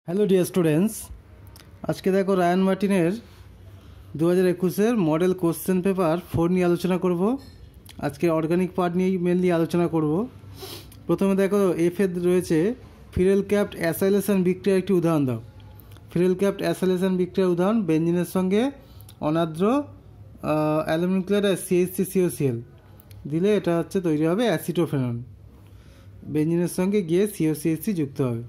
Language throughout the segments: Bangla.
হ্যালো ডিয়ার স্টুডেন্টস, আজকে দেখো রায়ান মার্টিনের 2021-এর মডেল কোশ্চেন পেপার 4 নিয়ে আলোচনা করব। আজকে অর্গানিক পার্ট নিয়েই মেনলি আলোচনা করব। প্রথমে দেখো এফে রয়েছে ফিরেল ক্যাপ্ট অ্যাসাইলেশন বিক্রিয়ার একটি উদাহরণ দাও। ফিরেল ক্যাপ্ট অ্যাসাইলেশন বিক্রিয়ার উদাহরণ বেঞ্জিনের সঙ্গে অনার্দ্র অ্যালুমিনিয়াম ক্লোরাইড আর CH3COCl দিলে এটা হচ্ছে তৈরি হবে অ্যাসিটোফেনন। বেঞ্জিনের সঙ্গে গিয়ে COCH3 যুক্ত হবে।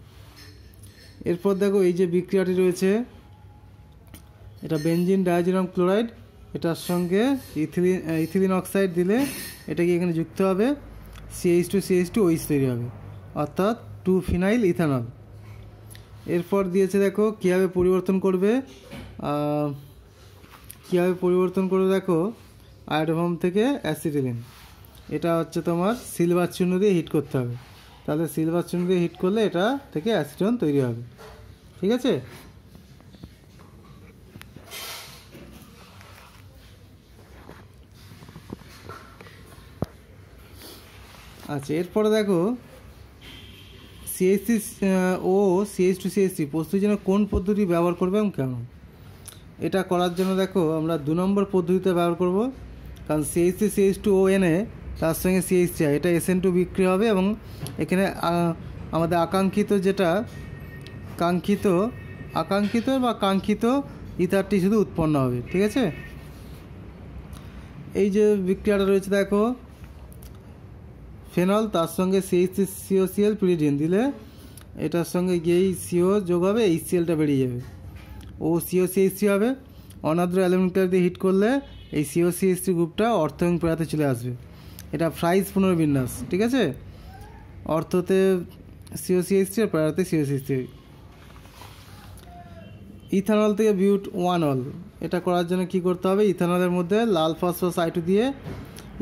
এরপর দেখো এই যে বিক্রিয়াটি রয়েছে, এটা বেঞ্জিন ডায়াজিনাম ক্লোরাইড, এটার সঙ্গে ইথিলিন অক্সাইড দিলে এটা কি এখানে যুক্ত হবে CH2CH2OH তৈরি হবে, অর্থাৎ 2-ফিনাইল ইথানল। এরপর দিয়েছে দেখো কীভাবে পরিবর্তন করবে, দেখো আয়োডোফর্ম থেকে অ্যাসিটিলিন। এটা হচ্ছে তোমার সিলভার চূর্ণ দিয়ে হিট করতে হবে, তাহলে সিলভার চূর্ণ দিয়ে হিট করলে এটা থেকে অ্যাসিটন তৈরি হবে। ঠিক আছে। আচ্ছা, এরপরে দেখো CH3 ও CH2CH3 প্রস্তুতির জন্য কোন পদ্ধতি ব্যবহার করবে এবং কেন। এটা করার জন্য দেখো আমরা 2 নম্বর পদ্ধতিতে ব্যবহার করব, কারণ CH3CH2ONA তার সঙ্গে CH3 এটা SN2 বিক্রিয়া হবে এবং এখানে আমাদের আকাঙ্ক্ষিত ইথারটি শুধু উৎপন্ন হবে। ঠিক আছে। এই যে বিক্রিয়াটা রয়েছে দেখো, ফেনল তার সঙ্গে CH3COCl পিরিডিন দিলে এটার সঙ্গে গিয়েই CO যোগ হবে, HClটা বেরিয়ে যাবে, ও COCH3 হবে। অনার্দ্র অ্যালুমিনিয়াম ক্লোরাইড দিয়ে হিট করলে এই COCH3 গ্রুপটা অর্থ এবং প্যারাতে চলে আসবে। এটা ফ্রাইস পুনর্বিন্যাস। ঠিক আছে। অর্থতে COCH3 আর প্যারাতে COCH3। ইথানল থেকে বিউট-1-অল, এটা করার জন্য কি করতে হবে, ইথানলের মধ্যে লাল ফসফরাস I2 দিয়ে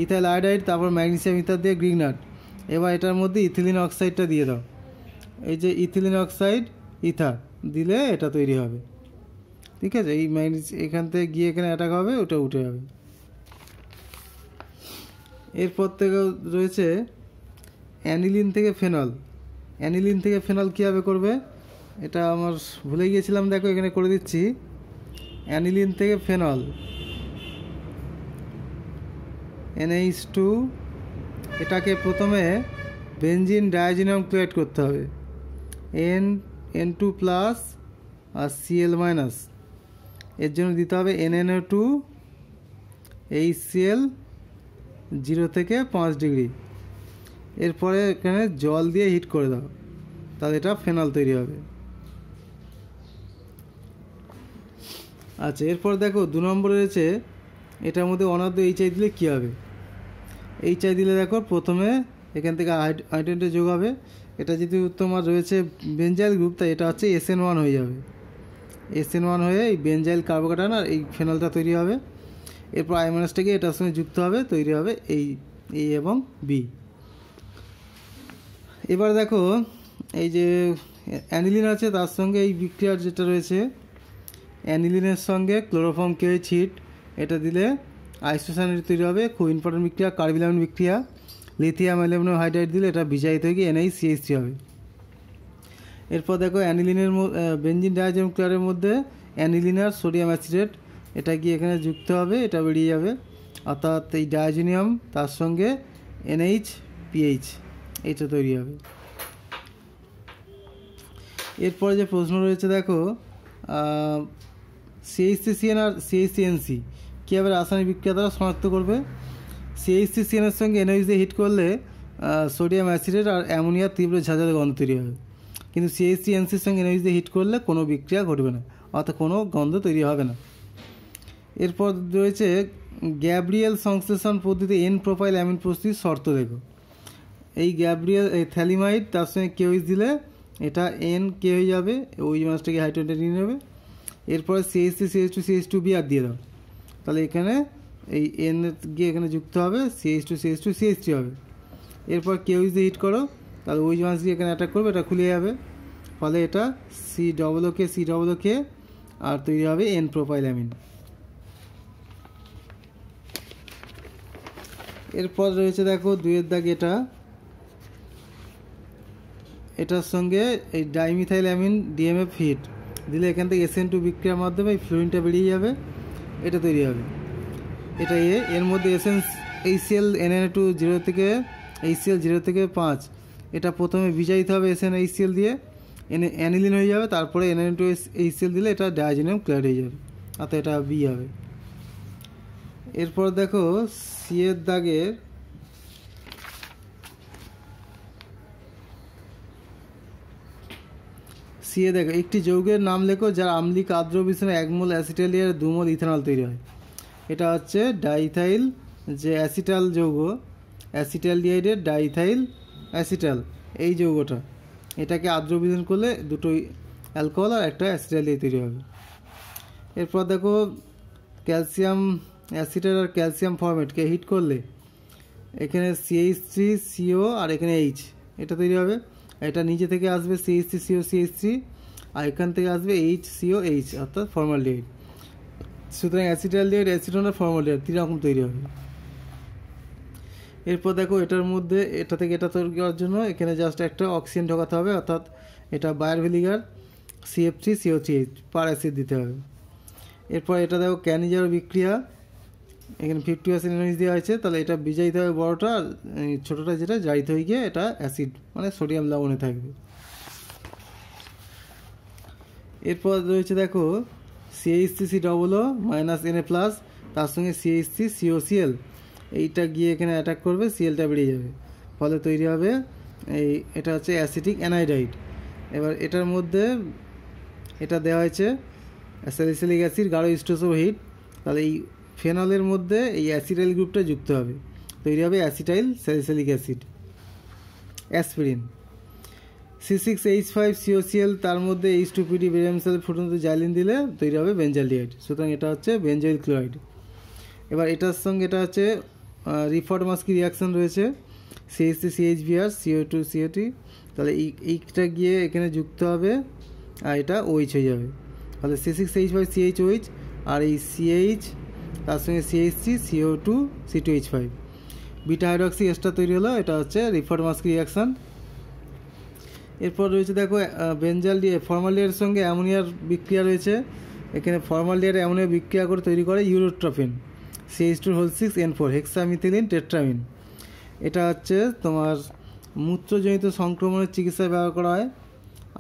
ইথাইল আয়োডাইড, তারপর ম্যাগনেসিয়াম ইথার দিয়ে গ্রিগনাট, এবার এটার মধ্যে ইথিলিন অক্সাইডটা দিয়ে দাও। এই যে ইথিলিন অক্সাইড ইথার দিলে এটা তৈরি হবে। ঠিক আছে। এই এখান থেকে গিয়ে এখানে অ্যাটাক হবে, ওটা উঠে যাবে। এরপর থেকে রয়েছে অ্যানিলিন থেকে ফেনল। অ্যানিলিন থেকে ফেনল কীভাবে করবে, এটা আমার ভুলে গিয়েছিলাম, দেখো এখানে করে দিচ্ছি। অ্যানিলিন থেকে ফেনল NH2, এটাকে প্রথমে বেঞ্জিন ডায়াজিনাম ক্লোরাইড করতে হবে, N2+ আর Cl-, এর জন্য দিতে হবে NNO2 HCl 0 থেকে 5 ডিগ্রি। এরপরে এখানে জল দিয়ে হিট করে দাও, তাহলে এটা ফেনল তৈরি হবে। আচ্ছা, এরপর দেখো 2 নম্বরে রয়েছে, এটার মধ্যে অনার্দ্র HI দিলে কী হবে। HI দিলে দেখো প্রথমে এখান থেকে হাইড্রোজেনটা যোগ হবে, এটা যদি তোমার রয়েছে বেঞ্জাইল গ্রুপ, তাই এটা হচ্ছে SN1 হয়ে যাবে। SN1 হয়ে এই বেঞ্জাইল কার্বোকাটায়ন আর এই ফেনলটা তৈরি হবে। এরপর I- এটার সঙ্গে যুক্ত হবে, তৈরি হবে এই A এবং B। এবার দেখো এই যে অ্যানিলিন আছে, তার সঙ্গে এই বিক্রিয়ার যেটা রয়েছে, অ্যানিলিনের সঙ্গে ক্লোরোফর্ম KOH হিট, এটা দিলে আইসোসায়ানাইড তৈরি হবে। খুব ইম্পর্টেন্ট বিক্রিয়া, কার্বিলামিন বিক্রিয়া। লিথিয়াম অ্যালুমিনিয়াম হাইড্রাইড দিলে এটা বিজায়িত হয়ে গিয়ে NaCH3 হবে। এরপর দেখো অ্যানিলিনের বেঞ্জিন ডায়াজিনাম ক্লোরাইডের মধ্যে অ্যানিলিন আর সোডিয়াম অ্যাসিডেট, এটা গিয়ে এখানে যুক্ত হবে, এটা বেরিয়ে যাবে, অর্থাৎ এই ডায়াজিনিয়াম তার সঙ্গে NH-PH এটা তৈরি হবে। এরপরে যে প্রশ্ন রয়েছে দেখো, CH3CN আর CH3NC কীভাবে রাসায়নিক বিক্রিয়া দ্বারা শনাক্ত করবে। CH3CN এর সঙ্গে NH দিয়ে হিট করলে সোডিয়াম অ্যাসিডেট আর অ্যামোনিয়ার তীব্র ঝাঁঝালো গন্ধ তৈরি হবে, কিন্তু CH3NCর সঙ্গে NH দিয়ে হিট করলে কোনো বিক্রিয়া ঘটবে না, অর্থাৎ কোনো গন্ধ তৈরি হবে না। এরপর রয়েছে গ্যাব্রিয়েল সংশ্লেষণ পদ্ধতি N প্রোপাইল অ্যামিন প্রস্তুতির শর্ত দেখো। এই থ্যালিমাইড তার সঙ্গে KOH দিলে এটা NK হয়ে যাবে, ওই মাছটাকে হাইড্রোজেনটা নিয়ে নেবে। এরপরে CH3CH2CH2B আর দিয়ে দাও, তাহলে এখানে এই N গিয়ে এখানে যুক্ত হবে, CH2CH2CH3 হবে। এরপর KOH দিয়ে হিট করো, তাহলে ওই মাছ দিয়ে এখানে অ্যাটাক করবে, এটা খুলে যাবে, ফলে এটা COOK আর তৈরি হবে N প্রোপাইল অ্যামিন। এরপর রয়েছে দেখো 2-এর দাগ, এটা এটার সঙ্গে এই ডাইমিথাইল অ্যামিন ডিএমএফ হিট দিলে এখান থেকে SN2 বিক্রিয়ার মাধ্যমে এই ফ্লুরিনটা বেরিয়ে যাবে, এটা তৈরি হবে। এটা এর মধ্যে এসেন্স HCl Na2 0 থেকে HCl 0 থেকে 5, এটা প্রথমে বিজাইতে হবে SnHCl দিয়ে, অ্যানিলিন হয়ে যাবে, তারপরে Na2HCl দিলে এটা ডায়াজোনিয়াম ক্লোরাইড হয়ে যাবে, অর্থাৎ এটা বি হবে। এরপর দেখো সি এর দাগের সিএ দেখো, একটি যৌগের নাম লেখো যার আম্লিক আর্দ্র মিশ্রণে 1 মোল অ্যাসিটালিয়ার 2 মোল ইথানল তৈরি হয়। এটা হচ্ছে ডাইথাইল, যে অ্যাসিটাল যৌগ, অ্যাসিটালডিহাইডের ডাইথাইল অ্যাসিটাল, এই যৌগটা, এটাকে আর্দ্র মিশ্রণ করলে দুটোই অ্যালকোহল আর একটা অ্যাসিটালিয়া তৈরি হবে। এরপর দেখো ক্যালসিয়াম অ্যাসিটাল আর ক্যালসিয়াম ফরমেটকে হিট করলে এখানে CH3CO আর এখানে H, এটা তৈরি হবে। এটা নিচে থেকে আসবে CH3CO CH3, আর এখান থেকে আসবে HCOH অর্থাৎ ফর্মালডিহাইড। সুতরাং অ্যাসিটালডিহাইড, অ্যাসিটোন আর ফর্মালডিহাইড 3 রকম তৈরি হবে। এরপর দেখো এটার মধ্যে এটা থেকে এটা তৈরি করার জন্য এখানে জাস্ট একটা অক্সিজেন ঢোকাতে হবে, অর্থাৎ এটা বায়ার ভিনিগার CF3CO3H পার অ্যাসিড দিতে হবে। এরপর এটা দেখো ক্যানিজার বিক্রিয়া, এখানে 50% এনার্জি দেওয়া হয়েছে, তাহলে এটা বিজাইতে হবে বড়টা, আর ছোটোটা যেটা জারিত হয়ে গিয়ে এটা অ্যাসিড মানে সোডিয়াম লবণে থাকবে। এরপর রয়েছে দেখো CH3COO -Na+, তার সঙ্গে CH3COCl, এইটা গিয়ে এখানে অ্যাটাক করবে, সিএলটা বেরিয়ে যাবে, ফলে তৈরি হবে এটা হচ্ছে অ্যাসিটিক অ্যানাইডাইড। এবার এটার মধ্যে এটা দেওয়া হয়েছে স্যালিসিলিক অ্যাসিড, গাঢ় স্টোসো হিট, তাহলে এই ফেনলের মধ্যে এই অ্যাসিটাইল গ্রুপটা যুক্ত হবে, তৈরি হবে acetyl salicylic acid, aspirin. C6H5COCl, তার মধ্যে H2PD বেরিয়াম সেল ফুটন্ত জাইলিন দিলে তৈরি হবে বেঞ্জালডিহাইড, সুতরাং এটা হচ্ছে বেঞ্জয়েল ক্লোরাইড। এবার এটার সঙ্গে এটা হচ্ছে রিফর্ড মাস্কি রিয়াকশান রয়েছে, CH3CHBr CO2CO3, তাহলে এইটা গিয়ে এখানে যুক্ত হবে আর এটা OH হয়ে যাবে, তাহলে C6H5CHOH, আর এই CH তার সঙ্গে CH3CO2C2H5 বিটা হাইড্রক্সি এস্টার তৈরি হলো, এটা হচ্ছে রিফর্ড মাস্কি রিয়াকশান। এরপর রয়েছে দেখো ফর্মালডিহাইডের সঙ্গে অ্যামোনিয়ার বিক্রিয়া রয়েছে, এখানে ফর্মালডিহাইড অ্যামোনিয়া বিক্রিয়া করে তৈরি করে ইউরোট্রপিন CH2(6N4) হেক্সামিথিলিন টেট্রামিন। এটা হচ্ছে তোমার মূত্রজনিত সংক্রমণের চিকিৎসায় ব্যবহার করা হয়,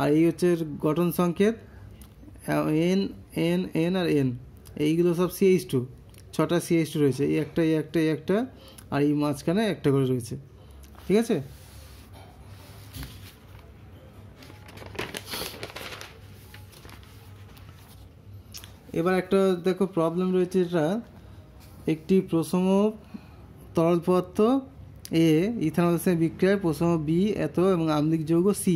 আর এই হচ্ছে গঠন সংকেত N N N আর N, এইগুলো সব CH2, 6টা CH2 রয়েছে, এই একটা এই একটা এই একটা, আর এই মাঝখানে একটা করে রয়েছে, ঠিক আছে। এবার একটা দেখো প্রবলেম রয়েছে, এটা একটি প্রশম তরল পদার্থ A ইথানলের সঙ্গে বিক্রিয়ায় প্রশম B এত এবং আম্লিক যৌগ C।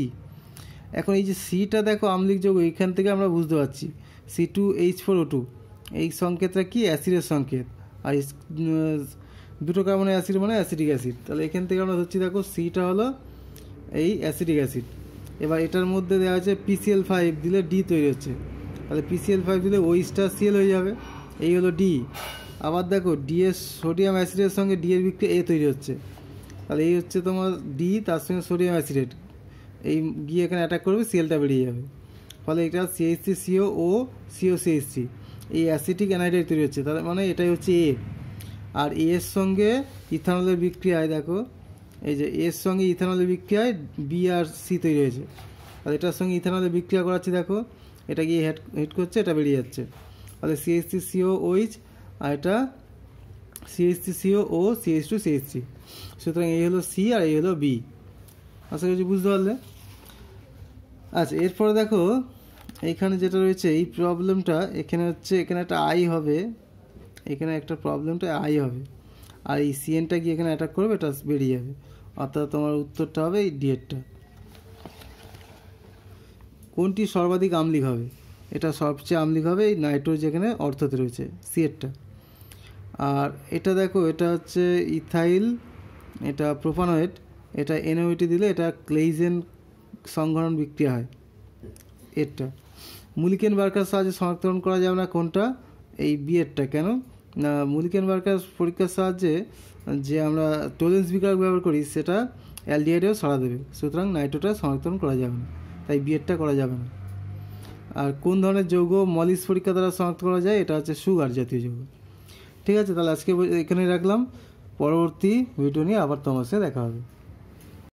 এখন এই যে সিটা দেখো আম্লিক যৌগ, এইখান থেকে আমরা বুঝতে পারছি C2H4O2, এই সংকেতটা কি অ্যাসিডের সংকেত, আর দুটো কার্বনের অ্যাসিড মানে অ্যাসিডিক অ্যাসিড, তাহলে এখান থেকে আমরা ধরছি দেখো সিটা হলো এই অ্যাসিডিক অ্যাসিড। এবার এটার মধ্যে দেওয়া আছে PCl5 দিলে D তৈরি হচ্ছে, তাহলে PCl5 দিলে OH*Cl হয়ে যাবে, এই হলো D। আবার দেখো ডি এর সোডিয়াম অ্যাসিডের সঙ্গে ডি এর বিক্রিয়া A তৈরি হচ্ছে, তাহলে এই হচ্ছে তোমার D, তার সঙ্গে সোডিয়াম অ্যাসিডেট, এই গিয়ে এখানে অ্যাটাক করবে, সিএলটা বেরিয়ে যাবে, ফলে এটা CH3COO COCH3, এই অ্যাসিটিক অ্যানাইডাইড তৈরি হচ্ছে, তার মানে এটাই হচ্ছে A। আর A এর সঙ্গে ইথানলের বিক্রিয়ায় দেখো এই যে এর সঙ্গে ইথানলের বিক্রিয়ায় B আর C তৈরি হয়েছে, আর এটার সঙ্গে ইথানলের বিক্রিয়া করাচ্ছি, দেখো এটা গিয়ে হিট করছে, এটা বেরিয়ে যাচ্ছে, তাহলে CH3COOH আর এটা CH3COO CH2CH3, সুতরাং এই হলো C আর এই হলো B। আশা করছি বুঝতে পারলে। আচ্ছা, এরপরে দেখো এইখানে যেটা রয়েছে এই প্রবলেমটা, এখানে হচ্ছে এখানে একটা I হবে, এখানে একটা প্রবলেমটা I হবে, আর এই CNটা গিয়ে এখানে অ্যাটাক করবে, এটা বেরিয়ে যাবে, অর্থাৎ তোমার উত্তরটা হবে এই ডিএরটা। কোনটি সর্বাধিক আম্লিক হবে? এটা সবচেয়ে আম্লিক হবে এই নাইট্রোজ, যেখানে অর্থতে রয়েছে সিএরটা। আর এটা দেখো এটা হচ্ছে ইথাইল, এটা প্রোপানয়েড, এটা NOET দিলে এটা ক্লেইজেন সংঘটন বিক্রিয়া হয়। এরটা মুলিকেন বার্কার সাহায্যে শনাক্তকরণ করা যাবে না কোনটা, এই বিয়েরটা। কেন না, মুলিকেন বার্কার পরীক্ষার সাহায্যে যে আমরা টোলেন্স বিকারক ব্যবহার করি, সেটা অ্যালডিহাইডেও সাড়া দেবে, সুতরাং নাইট্রোটা শনাক্তকরণ করা যাবে না, তাই বিয়েরটা করা যাবে না। আর কোন ধরনের যৌগ মলিস পরীক্ষা দ্বারা শনাক্ত করা যায়, এটা হচ্ছে সুগার জাতীয় যৌগ। ঠিক আছে, তাহলে আজকে এখানেই রাখলাম। পরবর্তী ভিডিও নিয়ে আবার তোমার সাথে দেখা হবে।